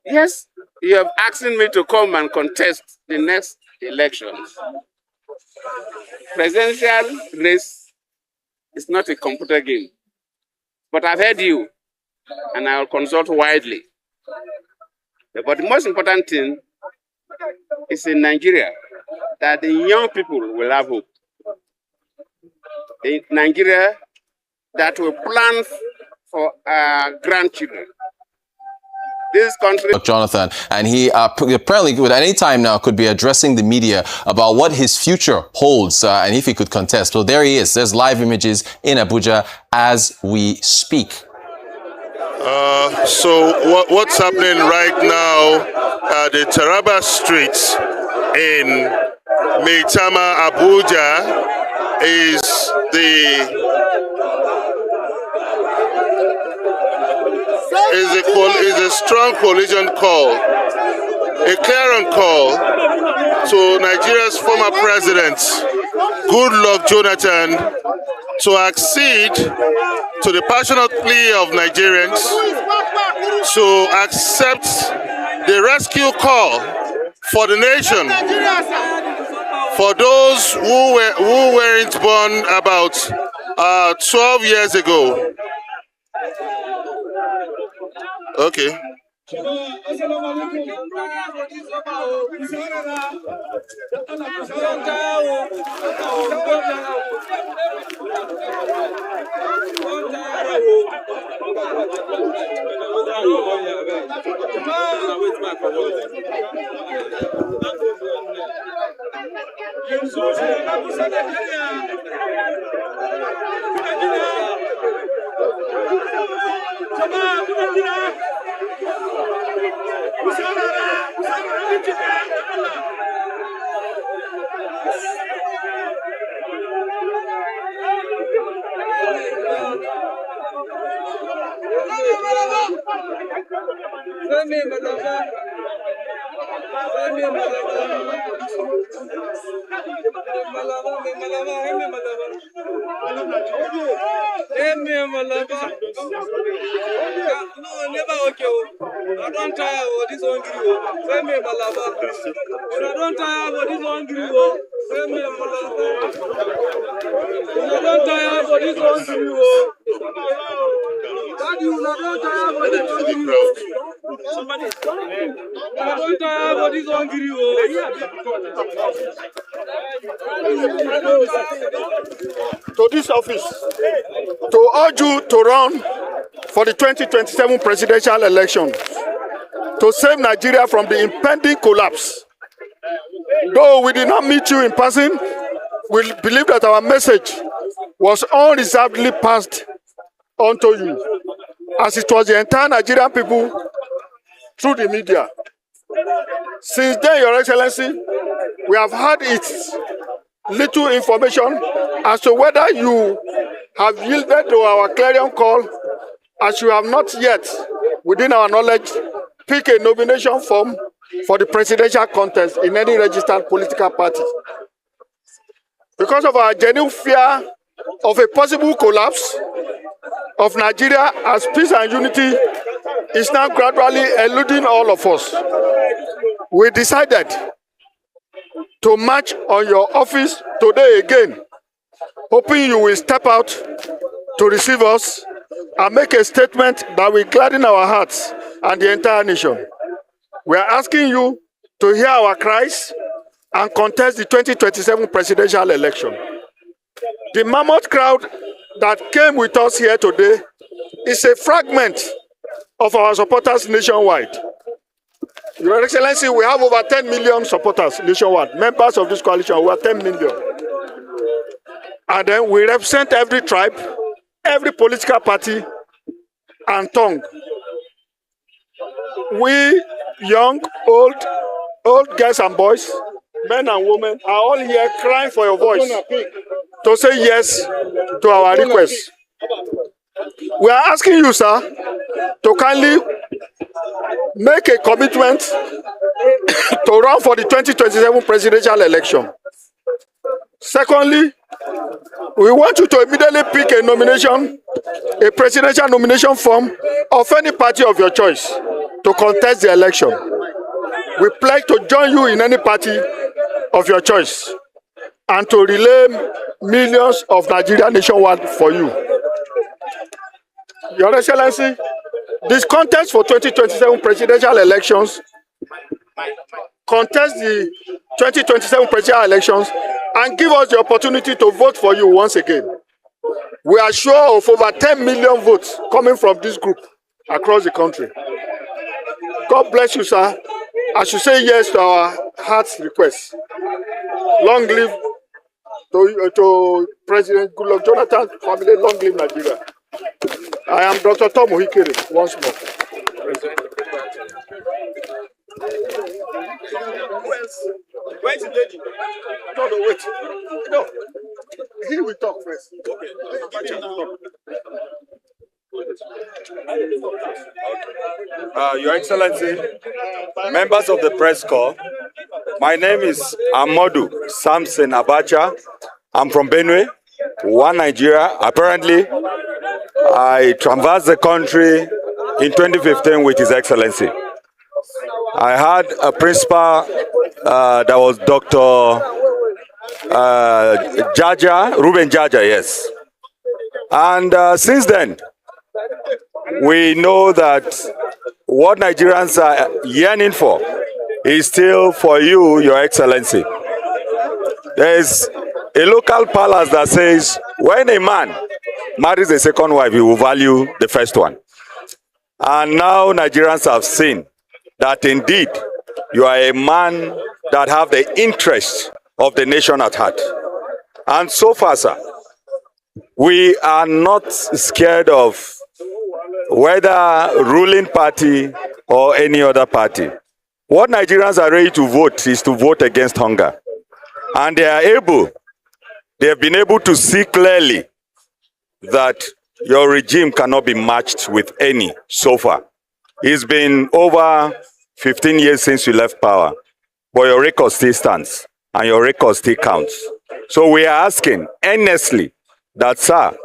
Yes, you have asked me to come and contest the next elections. Presidential race is not a computer game. But I've heard you, and I'll consult widely. But the most important thing is in Nigeria that the young people will have hope. In Nigeria that will plan for our grandchildren. This country, Jonathan, and he apparently at any time now could be addressing the media about what his future holds and if he could contest. Well, there he is. There's live images in Abuja as we speak. So what's happening right now at the Taraba streets in Maitama, Abuja, is a strong coalition call, a clarion call to Nigeria's former president, Goodluck Jonathan, to accede to the passionate plea of Nigerians to accept the rescue call for the nation for those who weren't born about 12 years ago. Okay. To this office, to urge you to run for the 2027 presidential election, to save Nigeria from the impending collapse. Though we did not meet you in person, we believe that our message was unreservedly passed on to you, as it was the entire Nigerian people through the media. Since then, Your Excellency, we have had little information as to whether you have yielded to our clarion call, as you have not yet, within our knowledge, picked a nomination form for the presidential contest in any registered political party. Because of our genuine fear of a possible collapse of Nigeria as peace and unity is now gradually eluding all of us, we decided to march on your office today again, hoping you will step out to receive us and make a statement that will gladden our hearts and the entire nation. We are asking you to hear our cries and contest the 2027 presidential election. The mammoth crowd that came with us here today is a fragment of our supporters nationwide. Your Excellency, we have over 10 million supporters nationwide, members of this coalition. We are 10 million. And then we represent every tribe, every political party, and tongue. We, young, old girls and boys, men and women, are all here crying for your voice to say yes to our request. We are asking you, sir, to kindly make a commitment to run for the 2027 presidential election. Secondly, we want you to immediately pick a nomination, a presidential nomination form of any party of your choice. to contest the election. We pledge to join you in any party of your choice and to relay millions of Nigerians nationwide for you. Your Excellency, this contest for 2027 presidential elections contest the 2027 presidential elections and give us the opportunity to vote for you once again. We are sure of over 10 million votes coming from this group across the country. God bless you, sir, as you say yes to our heart's request. Long live to President Goodluck Jonathan family, long live Nigeria. I am Dr. Tom Ohikere once more. Where's the lady? No, wait. No. He will talk first. Your Excellency, members of the press corps, my name is Amadou Samson Abacha. I'm from Benue, One Nigeria. Apparently, I traversed the country in 2015 with His Excellency. I had a principal that was Dr. Ruben Jaja, yes. And since then, we know that what Nigerians are yearning for is still for you, Your Excellency. There is a local palace that says when a man marries a second wife, he will value the first one. And now Nigerians have seen that indeed you are a man that have the interest of the nation at heart. And so far, sir, we are not scared of whether ruling party or any other party. What Nigerians are ready to vote is to vote against hunger. And they have been able to see clearly that your regime cannot be matched with any so far. It's been over 15 years since you left power, but your record still stands and your record still counts. So we are asking earnestly that, sir,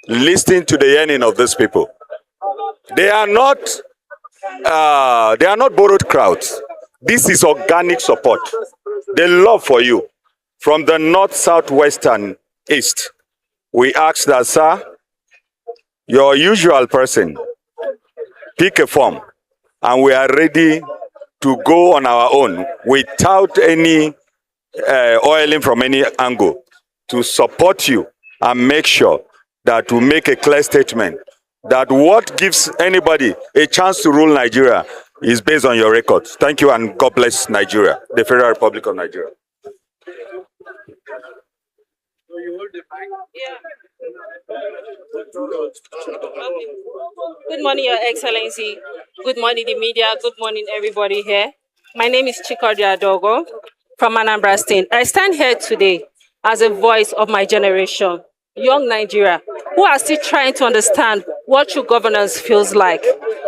listen to the yearning of these people. They are not borrowed crowds. This is organic support. The love for you from the north, south, west, and east. We ask that, sir, your usual person, pick a form, and we are ready to go on our own without any oiling from any angle to support you and make sure that we make a clear statement that what gives anybody a chance to rule Nigeria is based on your records. Thank you, and God bless Nigeria, the Federal Republic of Nigeria. Good morning, Your Excellency. Good morning, the media. Good morning, everybody here. My name is Chikodi Adogo from Anambra State. I stand here today as a voice of my generation, young Nigeria, who are still trying to understand what true governance feels like.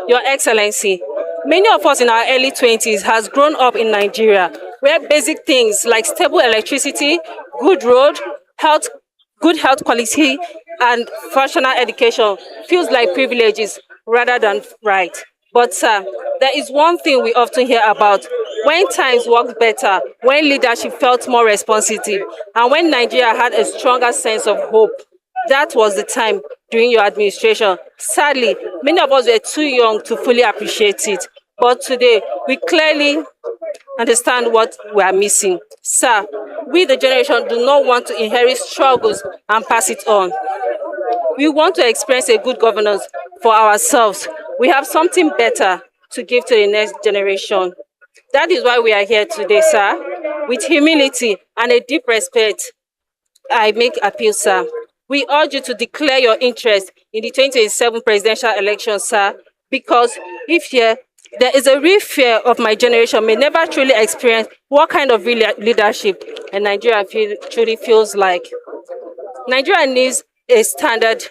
Your Excellency, many of us in our early 20s has grown up in Nigeria, where basic things like stable electricity, good road, good health quality, and functional education feels like privileges rather than right. But sir, there is one thing we often hear about: when times worked better, when leadership felt more responsive, and when Nigeria had a stronger sense of hope. That was the time during your administration. Sadly, many of us were too young to fully appreciate it. But today, we clearly understand what we are missing. Sir, we the generation do not want to inherit struggles and pass it on. We want to experience a good governance for ourselves. We have something better to give to the next generation. That is why we are here today, sir. With humility and a deep respect, I make appeal, sir. We urge you to declare your interest in the 2027 presidential election, sir, because if there is a real fear of my generation may never truly experience what kind of leadership and Nigeria truly feels like. Nigeria needs a standard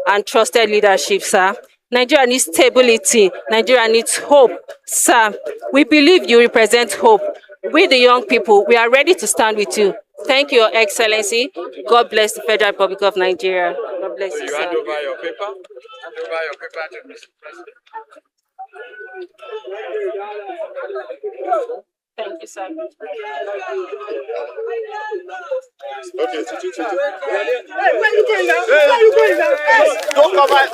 and trusted leadership, sir. Nigeria needs stability. Nigeria needs hope, sir. We believe you represent hope. We, the young people, we are ready to stand with you. Thank you, Your Excellency. God bless the Federal Republic of Nigeria. God bless you, sir. Hand over your paper. Hand over your paper to Mr. President. sir. Okay. Hey, where you going now? Where you going now? Hey, don't come back.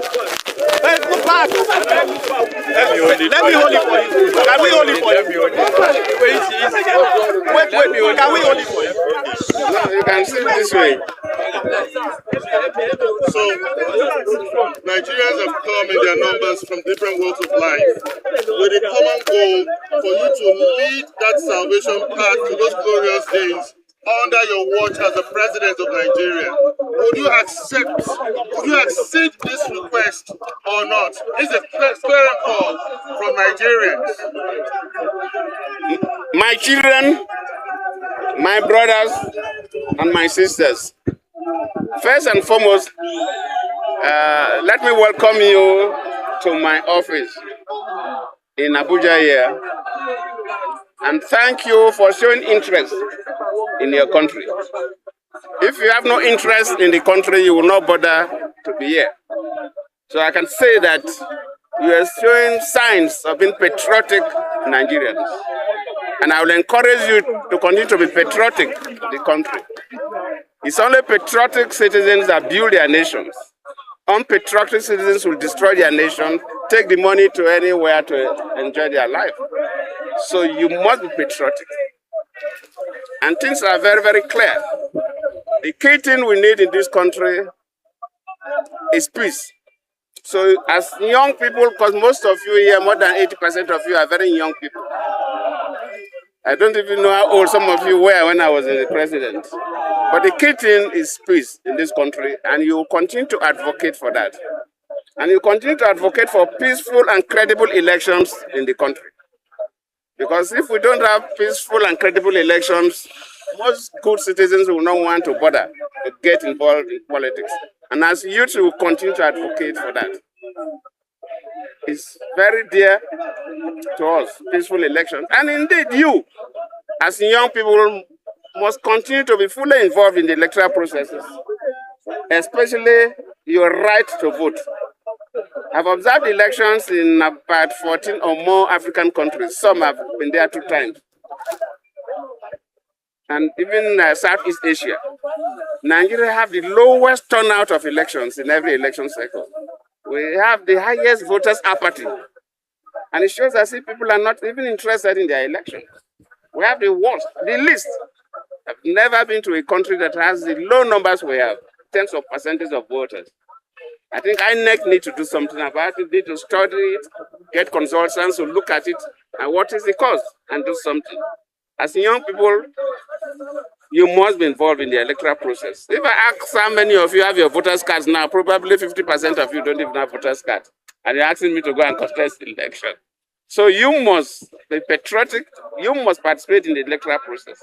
Hey, go back. Let me hold it for you. Can we hold it for you? Wait, can we hold it for you? No, you can sit this way. So, Nigerians have come in their numbers from different walks of life with a common goal for you to lead that salvation path to those glorious days under your watch as the president of Nigeria. Would you accept this request or not? It's a clear call from Nigerians. My children, my brothers, and my sisters, first and foremost, let me welcome you to my office in Abuja here, and thank you for showing interest in your country. If you have no interest in the country, you will not bother to be here. So I can say that you are showing signs of being patriotic Nigerians. And I will encourage you to continue to be patriotic to the country. It's only patriotic citizens that build their nations. Unpatriotic citizens will destroy their nation, take the money to anywhere to enjoy their life. So you must be patriotic. And things are very, very clear. The key thing we need in this country is peace. So as young people, because most of you here, more than 80% of you are very young people. I don't even know how old some of you were when I was the president. But the key thing is peace in this country, and you will continue to advocate for that. And you continue to advocate for peaceful and credible elections in the country. Because if we don't have peaceful and credible elections, most good citizens will not want to bother to get involved in politics. And as youth, we will continue to advocate for that. It's very dear to us, peaceful elections. And indeed, you, as young people, must continue to be fully involved in the electoral processes, especially your right to vote. I've observed elections in about 14 or more African countries. Some have been there 2 times. And even Southeast Asia. Nigeria have the lowest turnout of elections in every election cycle. We have the highest voters apathy. And it shows as if people are not even interested in their elections. We have the worst, the least. I've never been to a country that has the low numbers we have, tens of percentage of voters. I think INEC need to do something about it, need to study it, get consultants to look at it, and what is the cause, and do something. As young people, you must be involved in the electoral process. If I ask how many of you have your voters' cards now, probably 50% of you don't even have voters' cards. And you're asking me to go and contest the election. So you must be patriotic, you must participate in the electoral process.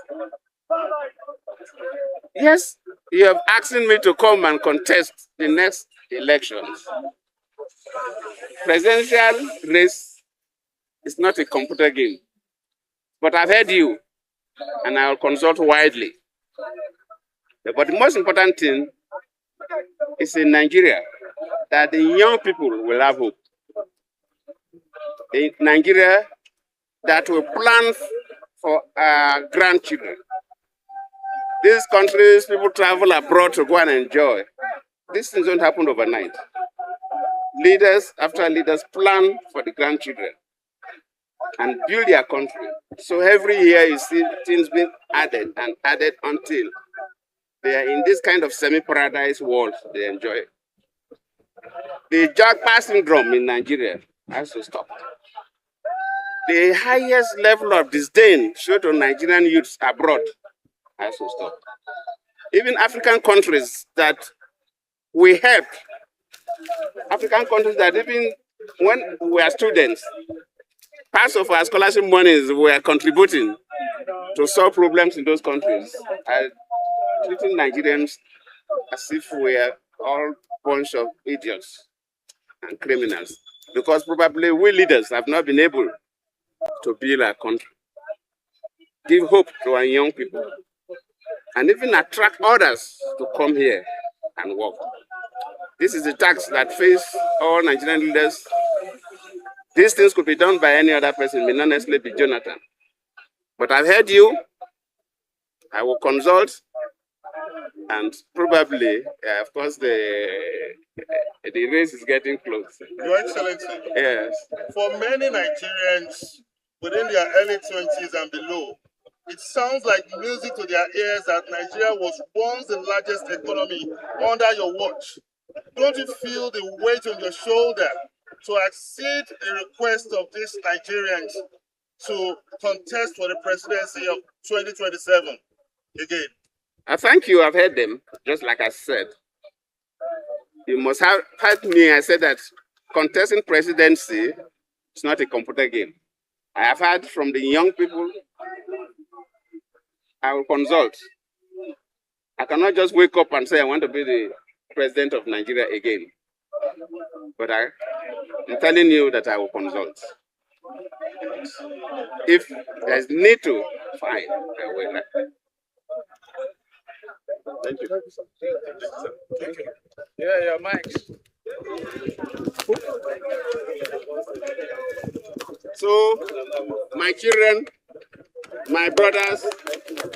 Yes, you have asked me to come and contest the next elections. Presidential race is not a computer game. But I've heard you, and I will consult widely. But the most important thing is in Nigeria that the young people will have hope. In Nigeria that will plan for our grandchildren. These countries, people travel abroad to go and enjoy. These things don't happen overnight. Leaders after leaders plan for the grandchildren and build their country. So every year you see things being added and added until they are in this kind of semi-paradise world they enjoy. The Jackpot syndrome in Nigeria has to stop. The highest level of disdain shown to Nigerian youths abroad has to stop. Even African countries that we help, African countries that even when we are students, parts of our scholarship monies we are contributing to solve problems in those countries, are treating Nigerians as if we are all a bunch of idiots and criminals. Because probably we leaders have not been able to build our country, give hope to our young people, and even attract others to come here and work. This is the task that face all Nigerian leaders. These things could be done by any other person, may not necessarily be Jonathan. But I've heard you. I will consult, and probably, of course, the race is getting close. Your Excellency, Yes. for many Nigerians within their early 20s and below, it sounds like music to their ears that Nigeria was once the largest economy under your watch. Don't you feel the weight on your shoulder to accede the request of these Nigerians to contest for the presidency of 2027 again? I thank you. I've heard them, just like I said. You must have heard me. I said that contesting presidency is not a computer game. I have heard from the young people. I will consult. I cannot just wake up and say I want to be the president of Nigeria again. But I'm telling you that I will consult. If there's need to, fine, I will. Thank you. Thank you. Yeah, your mics. So, my children, my brothers,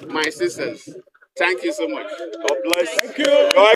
my sisters, thank you so much. God bless. Thank you.